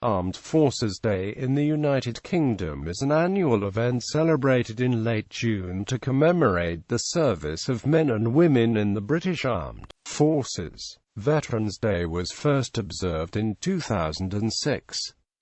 Armed Forces Day in the United Kingdom is an annual event celebrated in late June to commemorate the service of men and women in the British Armed Forces. Veterans Day was first observed in 2006.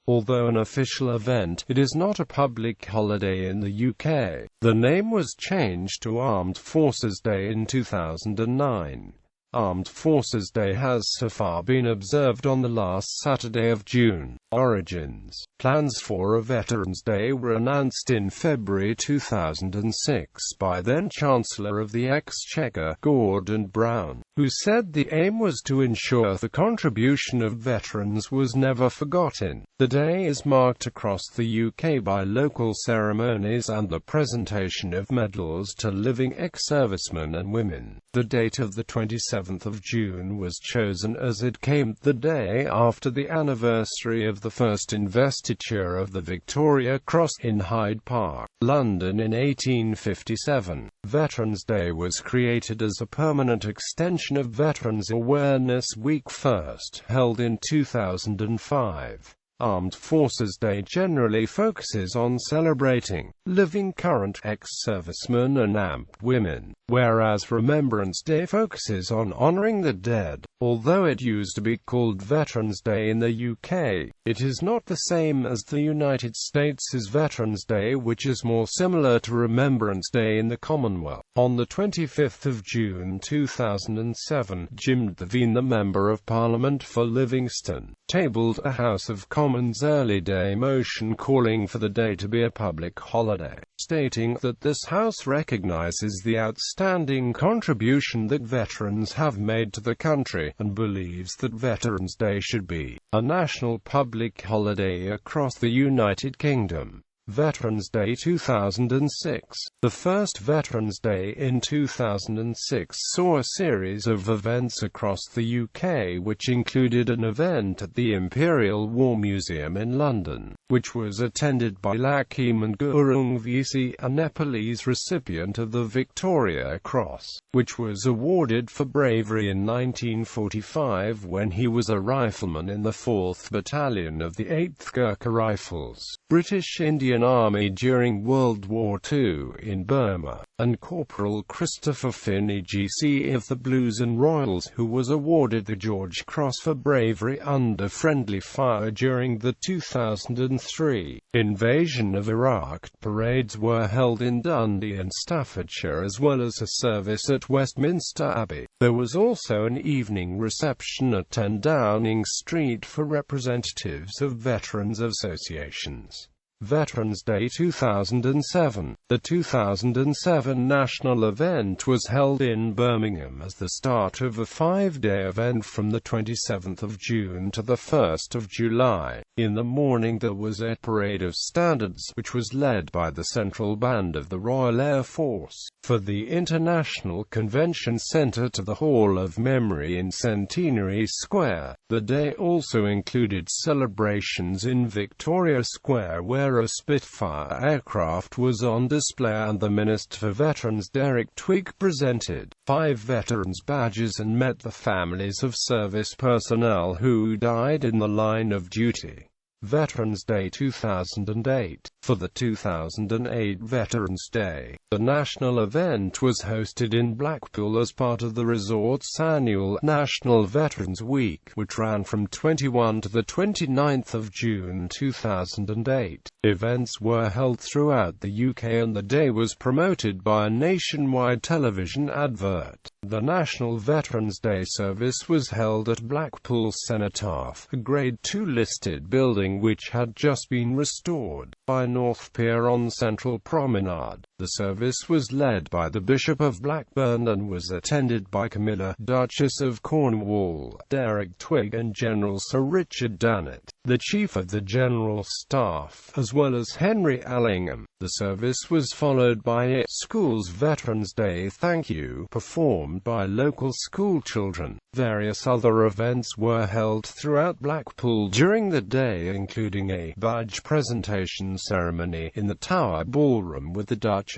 Although an official event, it is not a public holiday in the UK. The name was changed to Armed Forces Day in 2009. Armed Forces Day has so far been observed on the last Saturday of June. Origins. Plans for a Veterans Day were announced in February 2006 by then-Chancellor of the Exchequer, Gordon Brown, who said the aim was to ensure the contribution of veterans was never forgotten. The day is marked across the UK by local ceremonies and the presentation of medals to living ex-servicemen and women. The date of the 27th of June was chosen as it came the day after the anniversary of the first investiture of the Victoria Cross in Hyde Park, London in 1857. Veterans Day was created as a permanent extension of Veterans Awareness Week, first held in 2005. Armed Forces Day generally focuses on celebrating living current ex-servicemen and AMP women, whereas Remembrance Day focuses on honoring the dead. Although it used to be called Veterans Day in the UK, it is not the same as the United States' Veterans Day, which is more similar to Remembrance Day in the Commonwealth. On the 25th of June 2007, J.The, the Member of Parliament for Livingston, tabled a House of Commons early day motion calling for the day to be a public holiday, stating that this House recognises the outstanding contribution that veterans have made to the country, and believes that Veterans Day should be a national public holiday across the United Kingdom. Veterans Day 2006. The first Veterans Day in 2006 saw a series of events across the UK, which included an event at the Imperial War Museum in London, which was attended by Lakshman Gurung VC, a Nepalese recipient of the Victoria Cross, which was awarded for bravery in 1945 when he was a rifleman in the 4th Battalion of the 8th Gurkha Rifles, British Indian Army during World War II in Burma, and Corporal Christopher Finney GC of the Blues and Royals, who was awarded the George Cross for bravery under friendly fire during the 2003 invasion of Iraq. Parades were held in Dundee and Staffordshire, as well as a service at Westminster Abbey. There was also an evening reception at 10 Downing Street for representatives of veterans associations. Veterans Day 2007. The 2007 national event was held in Birmingham as the start of a 5-day event from the 27th of June to the 1st of July. In the morning there was a parade of standards, which was led by the Central Band of the Royal Air Force, for the International Convention Centre to the Hall of Memory in Centenary Square. The day also included celebrations in Victoria Square, where a Spitfire aircraft was on display, and the Minister for Veterans Derek Twigg presented 5 veterans badges and met the families of service personnel who died in the line of duty. Veterans Day 2008. For the 2008 Veterans Day, the national event was hosted in Blackpool as part of the resort's annual National Veterans Week, which ran from 21 to the 29th of June 2008. Events were held throughout the UK, and the day was promoted by a nationwide television advert. The National Veterans Day service was held at Blackpool Cenotaph, a Grade II listed building which had just been restored, by North Pier on Central Promenade. The service was led by the Bishop of Blackburn and was attended by Camilla, Duchess of Cornwall, Derek Twigg and General Sir Richard Dannett, the Chief of the General Staff, as well as Henry Allingham. The service was followed by a School's Veterans Day Thank You, performed by local school children. Various other events were held throughout Blackpool during the day, including a badge presentation ceremony in the Tower Ballroom with the Duchess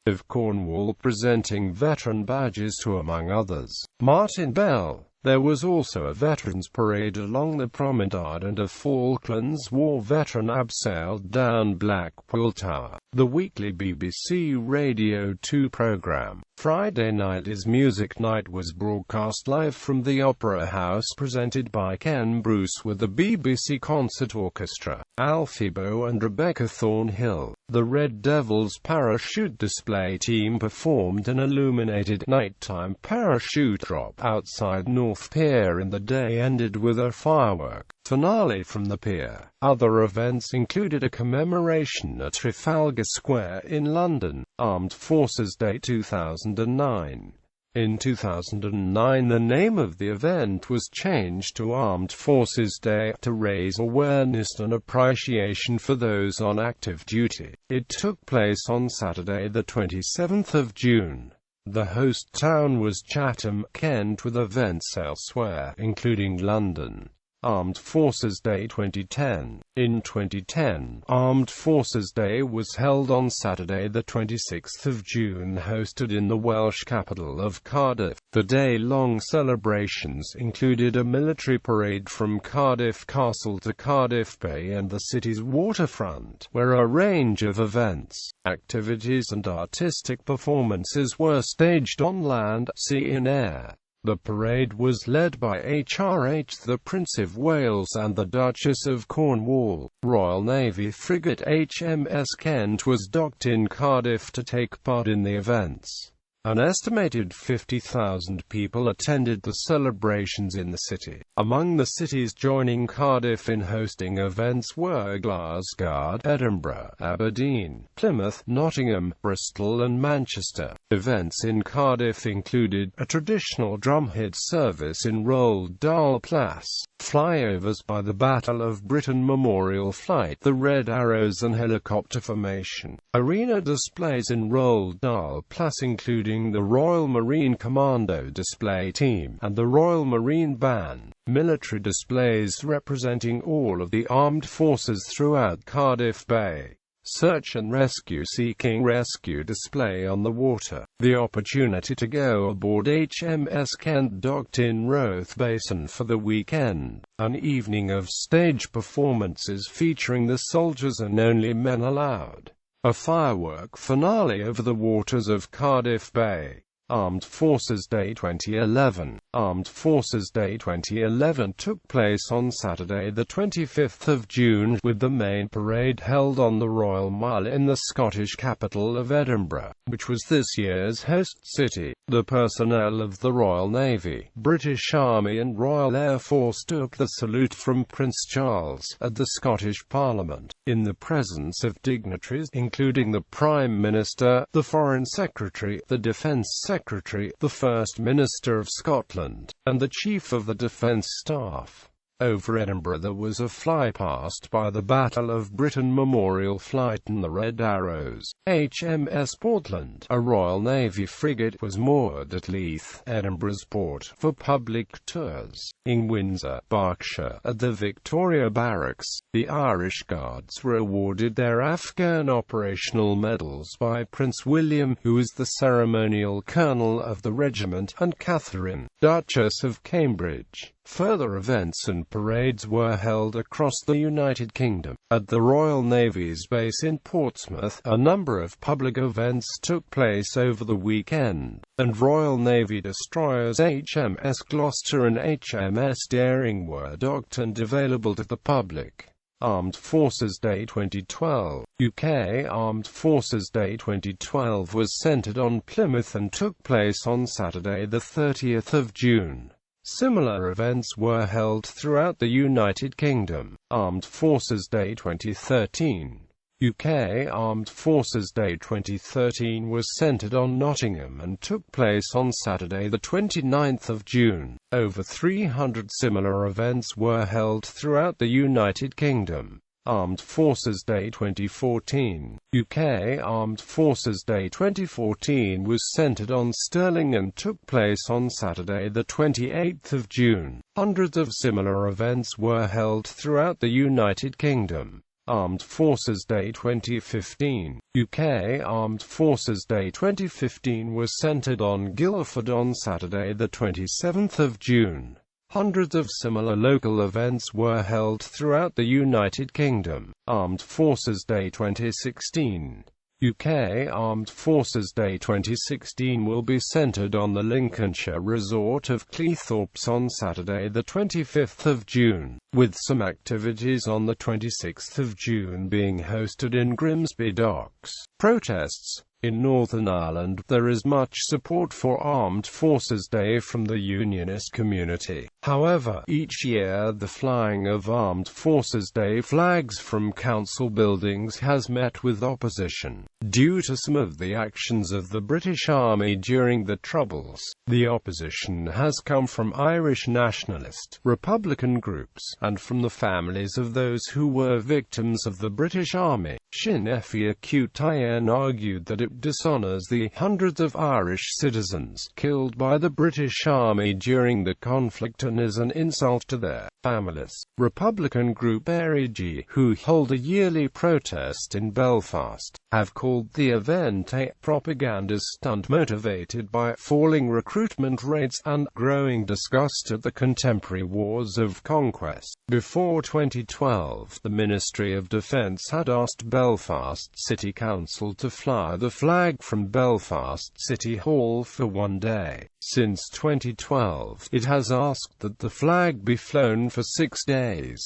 of Cornwall presenting veteran badges to, among others, Martin Bell, There was also a veterans parade along the promenade, and a Falklands War veteran abseiled down Blackpool Tower. The weekly BBC Radio 2 programme, Friday Night is Music Night, was broadcast live from the Opera House, presented by Ken Bruce with the BBC Concert Orchestra, Alfie Boe and Rebecca Thornhill. The Red Devils parachute display team performed an illuminated nighttime parachute drop outside North Pier, and the day ended with a firework finale from the pier. Other events included a commemoration at Trafalgar Square in London, Armed Forces Day 2009. In 2009, the name of the event was changed to Armed Forces Day to raise awareness and appreciation for those on active duty. It took place on Saturday, the 27th of June. The host town was Chatham, Kent, with events elsewhere, including London. Armed Forces Day 2010. In 2010, Armed Forces Day was held on Saturday, the 26th of June, hosted in the Welsh capital of Cardiff. The day-long celebrations included a military parade from Cardiff Castle to Cardiff Bay and the city's waterfront, where a range of events, activities and artistic performances were staged on land, sea and air. The parade was led by HRH the Prince of Wales and the Duchess of Cornwall. Royal Navy frigate HMS Kent was docked in Cardiff to take part in the events. An estimated 50,000 people attended the celebrations in the city. Among the cities joining Cardiff in hosting events were Glasgow, Edinburgh, Aberdeen, Plymouth, Nottingham, Bristol and Manchester. Events in Cardiff included a traditional drumhead service in Roald Dahl Place, flyovers by the Battle of Britain Memorial Flight, the Red Arrows and helicopter formation, arena displays in Roald Dahl Place including the Royal Marine Commando display team, and the Royal Marine Band, military displays representing all of the armed forces throughout Cardiff Bay, search and rescue seeking rescue display on the water, the opportunity to go aboard HMS Kent docked in Roath Basin for the weekend, an evening of stage performances featuring the soldiers and Only Men Allowed, a firework finale over the waters of Cardiff Bay. Armed Forces Day 2011. Armed Forces Day 2011 took place on Saturday, the 25th of June, with the main parade held on the Royal Mile in the Scottish capital of Edinburgh, which was this year's host city. The personnel of the Royal Navy, British Army and Royal Air Force took the salute from Prince Charles at the Scottish Parliament, in the presence of dignitaries including the Prime Minister, the Foreign Secretary, the Defence Secretary, the First Minister of Scotland, and the Chief of the Defence Staff. Over Edinburgh there was a flypast by the Battle of Britain Memorial Flight and the Red Arrows. HMS Portland, a Royal Navy frigate, was moored at Leith, Edinburgh's port, for public tours. In Windsor, Berkshire, at the Victoria Barracks, the Irish Guards were awarded their Afghan operational medals by Prince William, who was the ceremonial colonel of the regiment, and Catherine, Duchess of Cambridge. Further events and parades were held across the United Kingdom. At the Royal Navy's base in Portsmouth, a number of public events took place over the weekend, and Royal Navy destroyers HMS Gloucester and HMS Daring were docked and available to the public. Armed Forces Day 2012. UK Armed Forces Day 2012 was centred on Plymouth and took place on Saturday, the 30th of June. Similar events were held throughout the United Kingdom. Armed Forces Day 2013. UK Armed Forces Day 2013 was centred on Nottingham and took place on Saturday, the 29th of June. Over 300 similar events were held throughout the United Kingdom. Armed Forces Day 2014. UK Armed Forces Day 2014 was centred on Stirling and took place on Saturday, the 28th of June. Hundreds of similar events were held throughout the United Kingdom. Armed Forces Day 2015. UK Armed Forces Day 2015 was centred on Guildford on Saturday the 27th of June. Hundreds of similar local events were held throughout the United Kingdom. Armed Forces Day 2016. UK Armed Forces Day 2016 will be centred on the Lincolnshire resort of Cleethorpes on Saturday the 25th of June, with some activities on the 26th of June being hosted in Grimsby Docks. Protests. In Northern Ireland, there is much support for Armed Forces Day from the Unionist community. However, each year the flying of Armed Forces Day flags from council buildings has met with opposition, due to some of the actions of the British Army during the Troubles. The opposition has come from Irish nationalist, Republican groups, and from the families of those who were victims of the British Army. Sinn Féin argued that it dishonours the hundreds of Irish citizens killed by the British Army during the conflict and is an insult to their families. Republican group REG, who hold a yearly protest in Belfast, have called the event a propaganda stunt motivated by falling recruitment rates and growing disgust at the contemporary wars of conquest. Before 2012, the Ministry of Defence had asked Belfast City Council to fly the flag from Belfast City Hall for one day. Since 2012, it has asked that the flag be flown for 6 days.